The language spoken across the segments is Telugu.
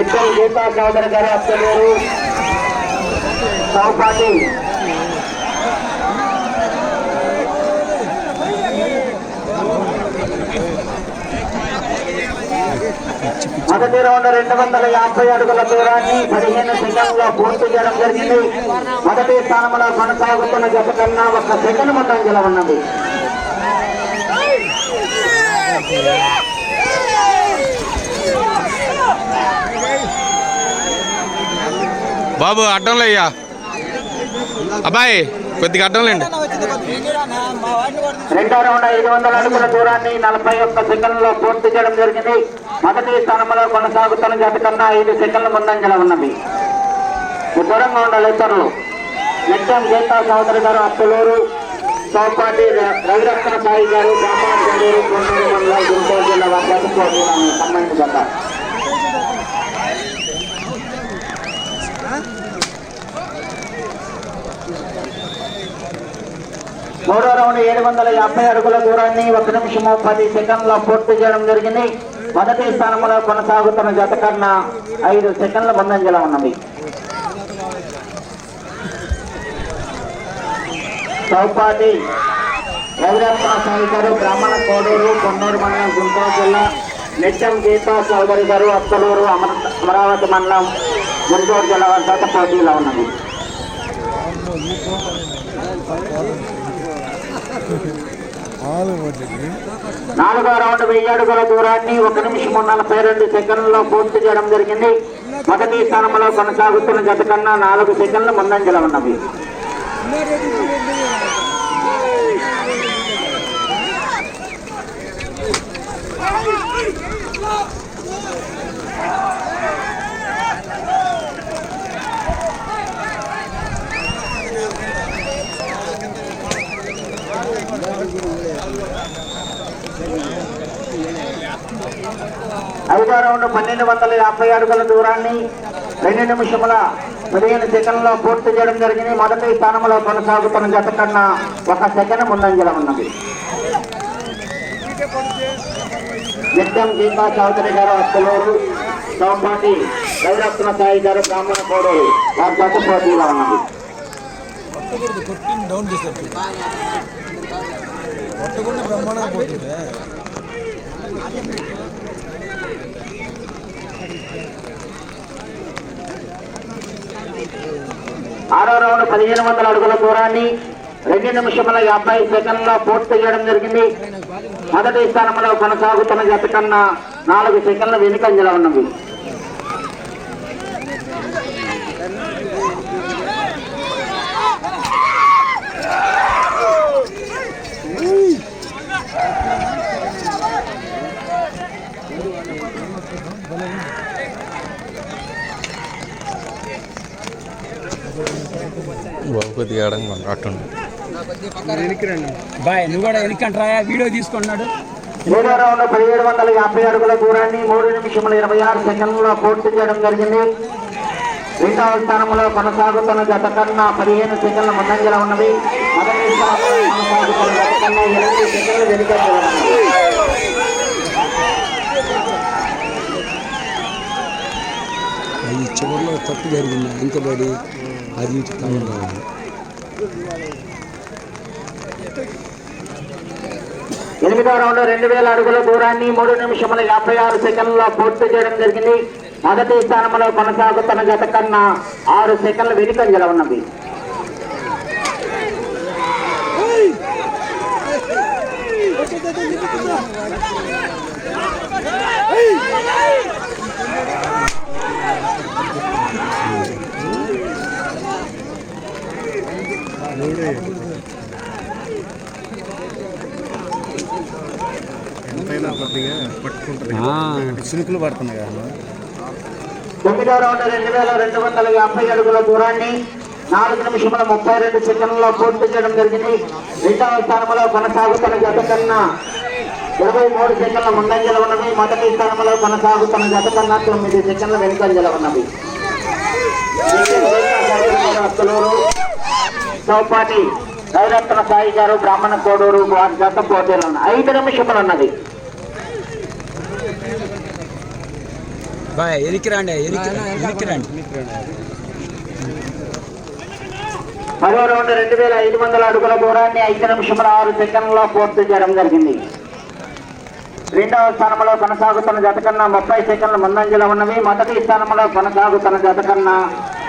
నిత్యం గీతా చౌదరి గారు అత్తలూరు చౌపాటి మొదటి రౌండ్ 250 అడుగుల దూరాన్ని 15 సెకండ్లో పూర్తి చేయడం జరిగింది. మొదటి స్థానంలో కొనసాగుతున్న జత కన్నా 1 సెకండ్ ముందంజలో ఉన్నది. బాబు అడ్డంలో అయ్యా అబ్బాయి కొద్దిగా అడ్డంలేండి. రెండో రౌండ్ 500 అడుగుల దూరాన్ని 41 సెకండ్లో పూర్తి చేయడం జరిగింది. మొదటి స్థానంలో కొనసాగుతున్న జత కన్నా 5 సెకండ్ల ముందంజలో ఉన్నది. దూరంగా ఉండాలి ఇతరులు. నిత్యం గీతా చౌదరి గారు అత్తలూరు చౌపాటి రవిరత్న సాయి గారు బ్రహ్మాండూరు గుంటూరు మండలం గుంటూరు జిల్లా వారి సంబంధించిన మూడో రౌండ్ 750 అడుగుల దూరాన్ని 1 నిమిషం 10 సెకండ్ల పూర్తి చేయడం జరిగింది. మొదటి స్థానంలో కొనసాగుతున్న జత కన్నా 5 సెకండ్ల ముందంజలో ఉన్నది. చౌపాటి రవిరత్న సాయి గారు బ్రాహ్మణ కోడూరు కొన్నూరు మండలం గుంటూరు జిల్లా, నిత్యం గీతా చౌదరి గారు అత్తలూరు అమరావతి మండలం గుంటూరు జిల్లా వారి జత పోటీలో ఉన్నది. నాలుగో రౌండ్ 1000 అడుగుల దూరాన్ని 1 నిమిషం 42 సెకండ్లలో పూర్తి చేయడం జరిగింది. మొదటి స్థానంలో కొనసాగుతున్న జత కన్నా 4 సెకండ్ల ముందంజలో ఉన్నది. ఐదో రౌండ్ 1250 అడుగుల దూరాన్ని 2 నిమిషముల 15 సెకండ్లో పూర్తి చేయడం జరిగింది. మొదటి స్థానంలో కొనసాగుతున్న జత కన్నా 1 సెకండ్ ముందంజలో ఉన్నది. నిత్యం గీతా చౌదరి గారు అత్తలూరు చౌపాటి రవిరత్న సాయి గారు బ్రాహ్మణ కోడూరు వారి జత పోటీలో ఉన్నది. ఆరో రౌండ్ 1500 అడుగుల దూరాన్ని 2 నిమిషముల 50 సెకండ్లో పూర్తి చేయడం జరిగింది. మొదటి స్థానంలో కొనసాగుతున్న జత కన్నా 4 సెకండ్ల వెనుకంజలో ఉన్నది. కొద్దిగా అట్టుండి బాయ్ నువ్వు కూడా వెనకంటరా వీడియో తీసుకున్నాడు. మూడో రౌండ్ 1750 అడుగుల దూరాన్ని 3 నిమిషముల 26 సెకండ్లలో పూర్తి చేయడం జరిగింది. రెండవ స్థానంలో కొనసాగుతున్న జత కన్నా 15 సెకండ్ల ముందంజలో ఉన్నది. మొదటి స్థానంలో కొనసాగుతున్న జత కన్నా 8 సెకండ్లు వెనుకంజలో ఉన్నది. అది చివరిలో తప్పు జరిగింది ఇంకబడి అది ఎనిమిదో రౌండ్ 2000 అడుగుల దూరాన్ని 3 నిమిషముల 56 సెకండ్లలో పూర్తి చేయడం జరిగింది. మొదటి స్థానంలో కొనసాగుతున్న జత కన్నా 6 సెకండ్ల వెనుకంజలో ఉన్నది. చినుకులు పడుతున్నాయి కదా. 9వ రౌండ్ 2250 అడుగుల దూరాన్ని 4 నిమిషముల 32 సెకండ్లలో పూర్తి చేయడం జరిగింది. రెండవ స్థానంలో కొనసాగుతున్న జత కన్నా 23 సెకండ్ల ముందంజలో ఉన్నది. మొదటి స్థానంలో కొనసాగుతున్న జత కన్నా 9 సెకండ్ల వెనుకంజలో ఉన్నది. చౌపాటి రవిరత్న సాయి గారు బ్రాహ్మణ కోడూరు వారి జత పోటీలు 5 నిమిషములు ఉన్నది. బాయ్ ఎనికి రండి ఎనికి రండి 10వ రౌండ్ 2500 అడుగుల దూరాన్ని 5 నిమిషముల 6 సెకండ్లలో పూర్తి చేయడం జరిగింది. రెండవ స్థానంలో కొనసాగుతున్న జత కన్నా 30 సెకండ్ల ముందంజలో ఉన్నవి. మొదటి స్థానంలో కొనసాగుతున్న జత కన్నా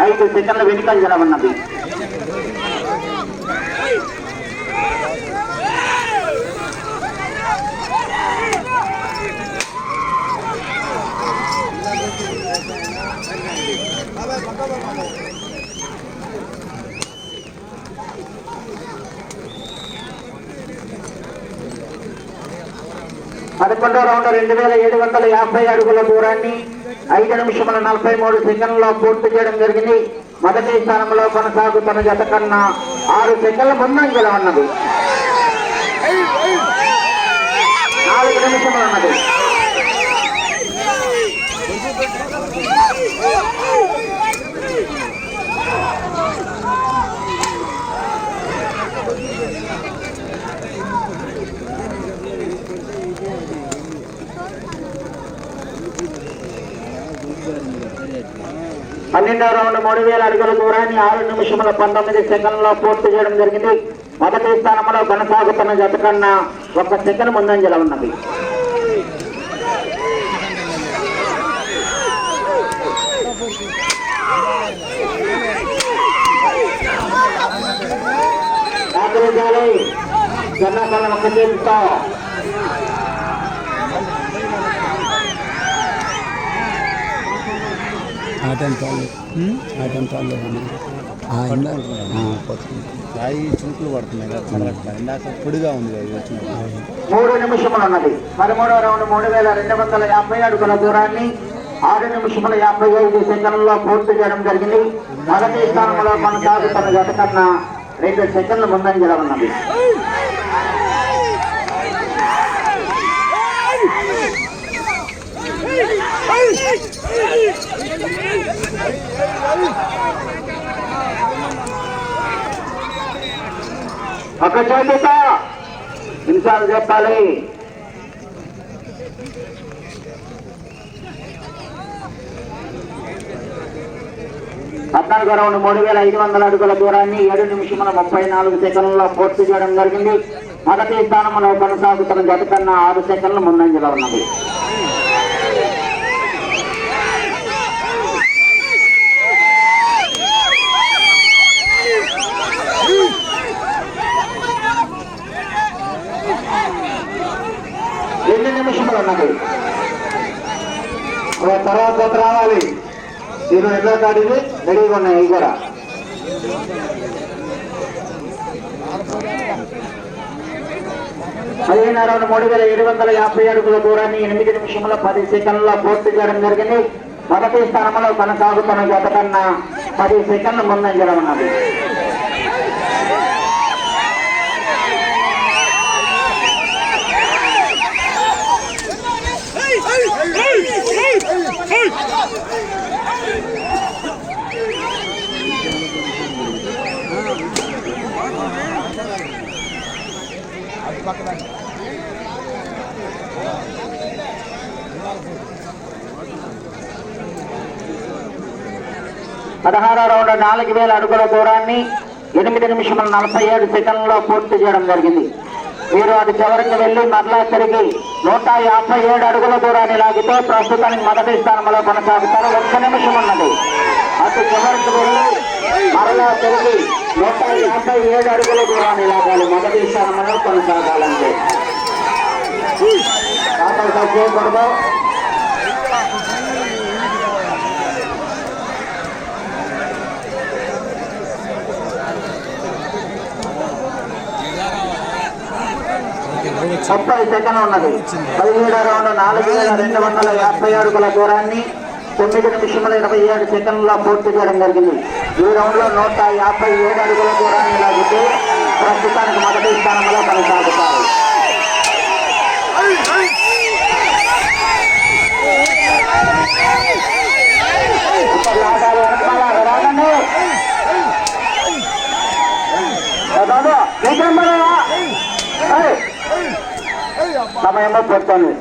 5 సెకండ్ల వెనుకంజలో ఉన్నవి. పదకొండవ రౌండ్ 2750 అడుగుల దూరాన్ని 5 నిమిషముల 43 సెకండ్లలో పూర్తి చేయడం జరిగింది. మొదటి స్థానంలో కొనసాగుతున్న జత కన్నా 6 సెకండ్ల ముందంజలో ఉన్నది. 4 నిమిషములు ఉన్నది. పన్నెండవ రౌండ్ 3000 అడుగుల దూరాన్ని 6 నిమిషముల 19 సెకండ్లలో పూర్తి చేయడం జరిగింది. మొదటి స్థానంలో కొనసాగుతున్న జత కన్నా 1 సెకండ్ ముందంజలో ఉన్నది. జన్నాకాలం ఒక చేతితో చురుకులు పడుతున్నాయి ఇందాక పొడిగా ఉంది. 3 నిమిషములు ఉన్నది. 13వ రౌండ్ 3250 అడుగుల దూరాన్ని 6 నిమిషముల 55 సెకండ్లలో పూర్తి చేయడం జరిగింది. మొదటి స్థానంలో కొనసాగుతున్న జత కన్నా 2 సెకండ్ల ముందంజలో ఉన్నది. ఒక చేతితో నిమిషాలు చెప్పాలి. పద్నాలుగో రౌండ్ 3500 అడుగుల దూరాన్ని 7 నిమిషముల 34 సెకండ్లలో పూర్తి చేయడం జరిగింది. మొదటి స్థానంలో కొనసాగుతున్న జత కన్నా 6 సెకండ్ల ముందంజలో ఉన్నది. ఉన్నది తర్వాత రావాలి. మీరు ఎట్లా కాడివి రెడీగా ఉన్నాయి. అవి కూడా 15వ రౌండ్ 3750 అడుగుల దూరాన్ని 8 నిమిషముల 10 సెకండ్లలో పూర్తి చేయడం జరిగింది. మొదటి స్థానంలో కొనసాగుతున్న జత కన్నా 10 సెకండ్ల ముందంజలో ఉన్నది. పదహారవ రౌండ్ 4000 అడుగుల దూరాన్ని 8 నిమిషముల 47 సెకండ్లలో పూర్తి చేయడం జరిగింది. వీరు అది చివరికి వెళ్లి మరలా తిరిగి 157 అడుగుల దూరాన్ని లాగితే ప్రస్తుతానికి మొదటి స్థానంలో కొనసాగుతారు. 1 నిమిషం ఉన్నది. అటు చివరికి వెళ్లి మరలా తిరిగి 157 అడుగుల దూరాన్ని లాగాలి. మొదటి స్థానంలో కొనసాగాలంటే చేయకూడదు. ముప్పై సెకండ్లు ఉన్నది. 17వ రౌండ్ 4250 అడుగుల దూరాన్ని 9 నిమిషముల 27 సెకండ్లలో పూర్తి చేయడం జరిగింది. ఈ రౌండ్ లో 157 అడుగుల దూరాన్ని లాగితే ప్రస్తుతానికి మొదటి స్థానంలో కొనసాగుతారు. సమయంలో పూర్తయింది.